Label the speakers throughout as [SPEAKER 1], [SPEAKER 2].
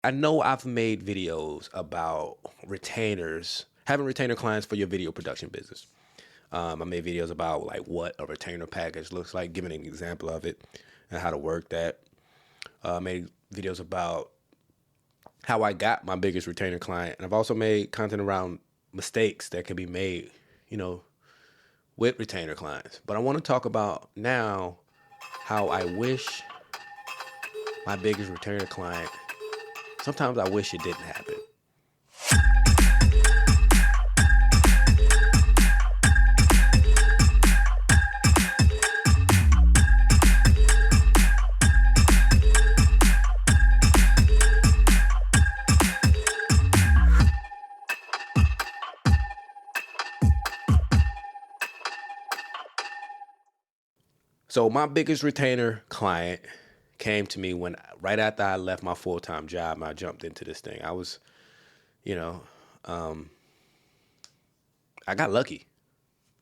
[SPEAKER 1] I know I've made videos about retainers, having retainer clients for your video production business. I made videos about like what a retainer package looks like, giving an example of it and how to work that. I made videos about how I got my biggest retainer client, and I've also made content around mistakes that can be made, you know, with retainer clients. But I want to talk about now how I wish my biggest retainer client. Sometimes I wish it didn't happen. So my biggest retainer client came to me when right after I left my full-time job and I jumped into this thing. I was, you know, um, I got lucky.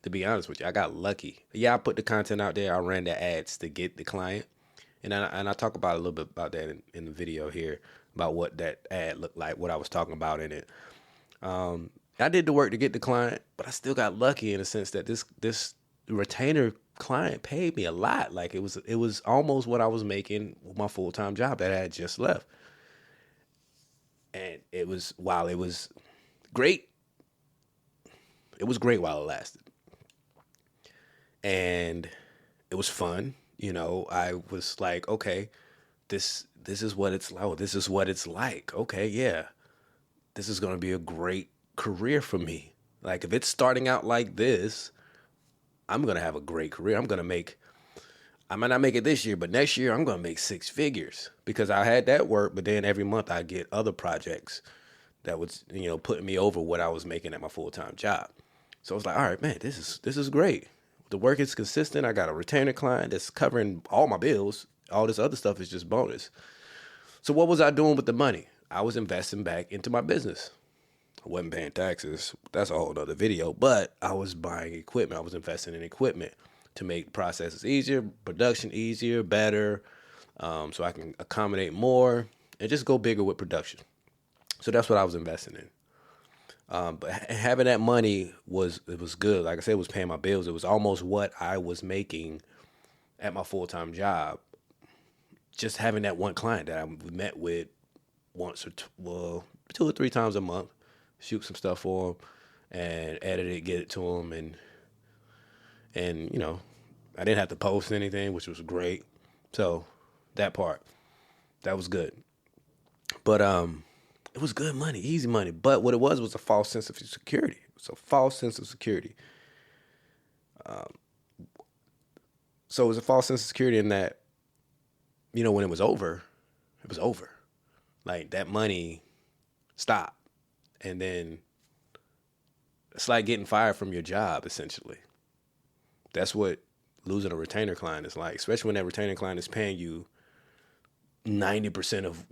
[SPEAKER 1] To be honest with you, I got lucky. Yeah, I put the content out there. I ran the ads to get the client, and I talk about a little bit about that in the video here about what that ad looked like, what I was talking about in it. I did the work to get the client, but I still got lucky in the sense that this retainer client paid me a lot. Like it was almost what I was making with my full time job that I had just left, and it was while it was great, it was great while it lasted, and it was fun. I was like, okay, this is what it's like. Oh, this is what it's like. Okay, yeah, this is gonna be a great career for me. Like if it's starting out like this, I'm gonna have a great career. I might not make it this year, but next year I'm gonna make six figures because I had that work, but then every month I get other projects that was, putting me over what I was making at my full time job. So I was like, all right, man, this is great. The work is consistent. I got a retainer client that's covering all my bills. All this other stuff is just bonus. So what was I doing with the money? I was investing back into my business. I wasn't paying taxes. That's a whole other video. But I was buying equipment. I was investing in equipment to make processes easier, production easier, better, so I can accommodate more and just go bigger with production. So that's what I was investing in. But having that money was good. Like I said, it was paying my bills. It was almost what I was making at my full time job. Just having that one client that I met with once or well, 2 or 3 times a month, shoot some stuff for them, and edit it, get it to them, and I didn't have to post anything, which was great. So that part, that was good. But it was good money, easy money. But what it was a false sense of security. It was a false sense of security. So it was a false sense of security in that, when it was over, it was over. Like that money stopped. And then it's like getting fired from your job, essentially. That's what losing a retainer client is like, especially when that retainer client is paying you 90% of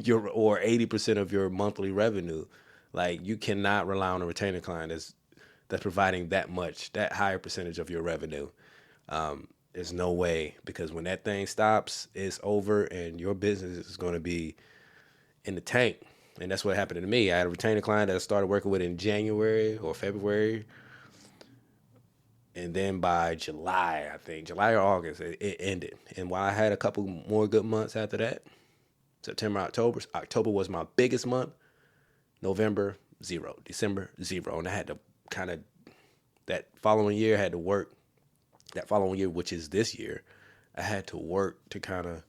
[SPEAKER 1] your or 80% of your monthly revenue. Like you cannot rely on a retainer client that's providing that higher percentage of your revenue. There's no way, because when that thing stops, it's over and your business is going to be in the tank. And that's what happened to me. I had a retainer client that I started working with in January or February. And then by July, I think, July or August, it ended. And while I had a couple more good months after that, September, October was my biggest month. November, zero. December, zero. And I had to kind of, that following year, I had to work. That following year, which is this year, I had to work to kind of.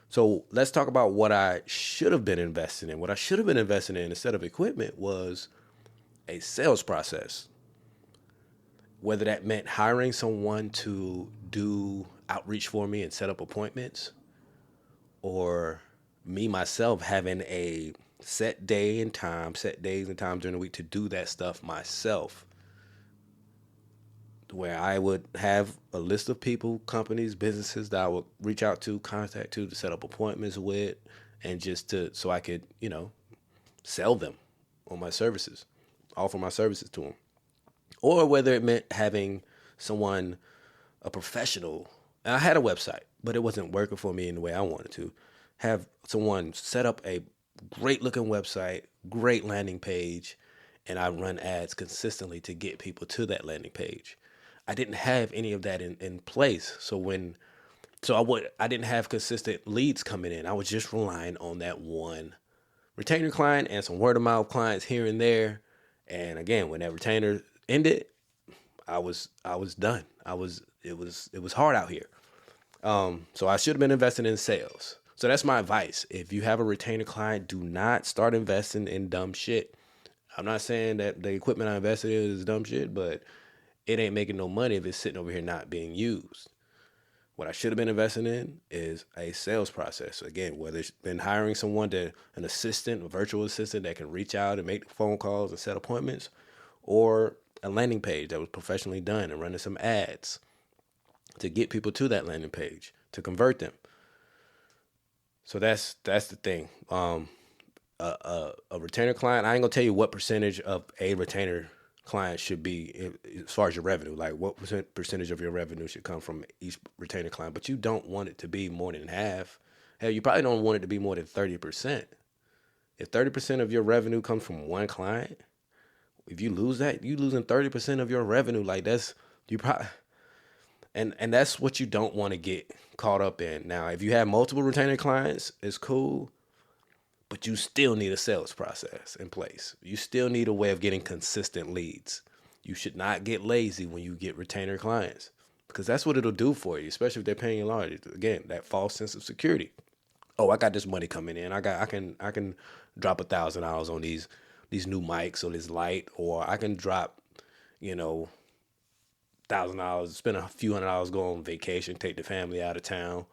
[SPEAKER 1] So let's talk about what I should have been investing in. What I should have been investing in instead of equipment was a sales process. Whether that meant hiring someone to do outreach for me and set up appointments, or me myself having a set days and times during the week to do that stuff myself, where I would have a list of people, companies, businesses that I would reach out to, contact to set up appointments with, and so I could, sell them on my services, offer my services to them. Or whether it meant having someone, a professional. And I had a website, but it wasn't working for me in the way I wanted to. have someone set up a great looking website, great landing page, and I run ads consistently to get people to that landing page. I didn't have any of that in place. I didn't have consistent leads coming in. I was just relying on that one retainer client and some word of mouth clients here and there. And again, when that retainer ended, I was done. It was hard out here. So I should have been investing in sales. So that's my advice. If you have a retainer client, do not start investing in dumb shit. I'm not saying that the equipment I invested in is dumb shit, but it ain't making no money if it's sitting over here not being used. What I should have been investing in is a sales process. Again, whether it's been hiring an assistant, a virtual assistant that can reach out and make phone calls and set appointments, or a landing page that was professionally done and running some ads to get people to that landing page, to convert them. So that's the thing. A retainer client, I ain't gonna tell you what percentage of a retainer client should be as far as your revenue, like what percentage of your revenue should come from each retainer client, but you don't want it to be more than half. Hell, you probably don't want it to be more than 30%. If 30% of your revenue comes from one client, if you lose that, you losing 30% of your revenue. Like that's, you probably, and that's what you don't want to get caught up in. Now, if you have multiple retainer clients, it's cool, but you still need a sales process in place. You still need a way of getting consistent leads. You should not get lazy when you get retainer clients, because that's what it'll do for you, especially if they're paying you large. Again, that false sense of security. Oh, I got this money coming in. I can drop $1,000 on these new mics or this light, or I can drop, $1,000, spend a few $100, go on vacation, take the family out of town.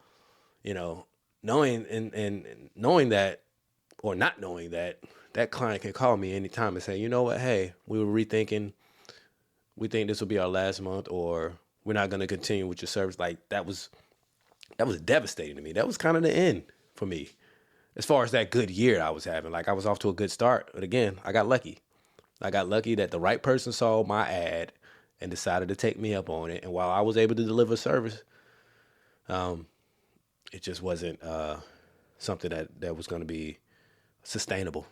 [SPEAKER 1] Knowing and knowing that, or not knowing that client can call me anytime and say, you know what, hey, we were rethinking. We think this will be our last month, or we're not going to continue with your service. Like that was devastating to me. That was kind of the end for me, as far as that good year I was having. Like I was off to a good start, but again, I got lucky. I got lucky that the right person saw my ad and decided to take me up on it. And while I was able to deliver service, it just wasn't something that was going to be sustainable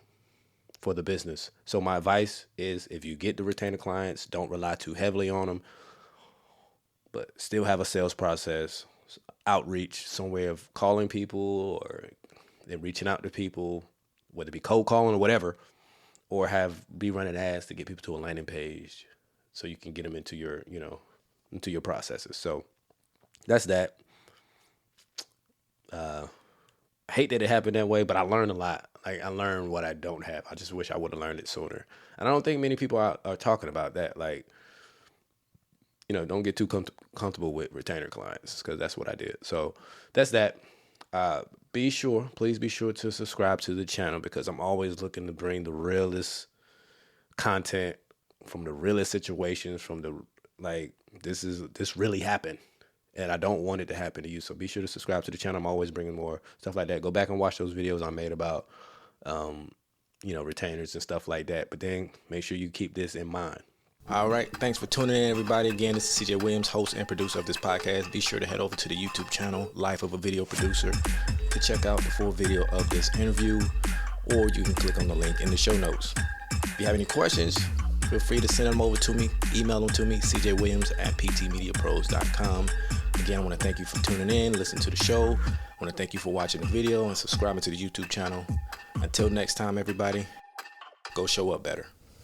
[SPEAKER 1] for the business. So my advice is, if you get the retainer clients, don't rely too heavily on them, but still have a sales process, outreach, some way of calling people or then reaching out to people, whether it be cold calling or whatever, or be running ads to get people to a landing page so you can get them into your processes. So that's that. I hate that it happened that way, but I learned a lot. Like I learned what I don't have. I just wish I would have learned it sooner. And I don't think many people are talking about that. Like, don't get too comfortable with retainer clients, because that's what I did. So that's that. Please be sure to subscribe to the channel, because I'm always looking to bring the realest content from the realest situations, this really happened. And I don't want it to happen to you. So be sure to subscribe to the channel. I'm always bringing more stuff like that. Go back and watch those videos I made about, retainers and stuff like that. But then make sure you keep this in mind. All right. Thanks for tuning in, everybody. Again, this is CJ Williams, host and producer of this podcast. Be sure to head over to the YouTube channel, Life of a Video Producer, to check out the full video of this interview, or you can click on the link in the show notes. If you have any questions, feel free to send them over to me. Email them to me, cjwilliams@ptmediapros.com. Again, I want to thank you for tuning in, listening to the show. I want to thank you for watching the video and subscribing to the YouTube channel. Until next time, everybody, go show up better.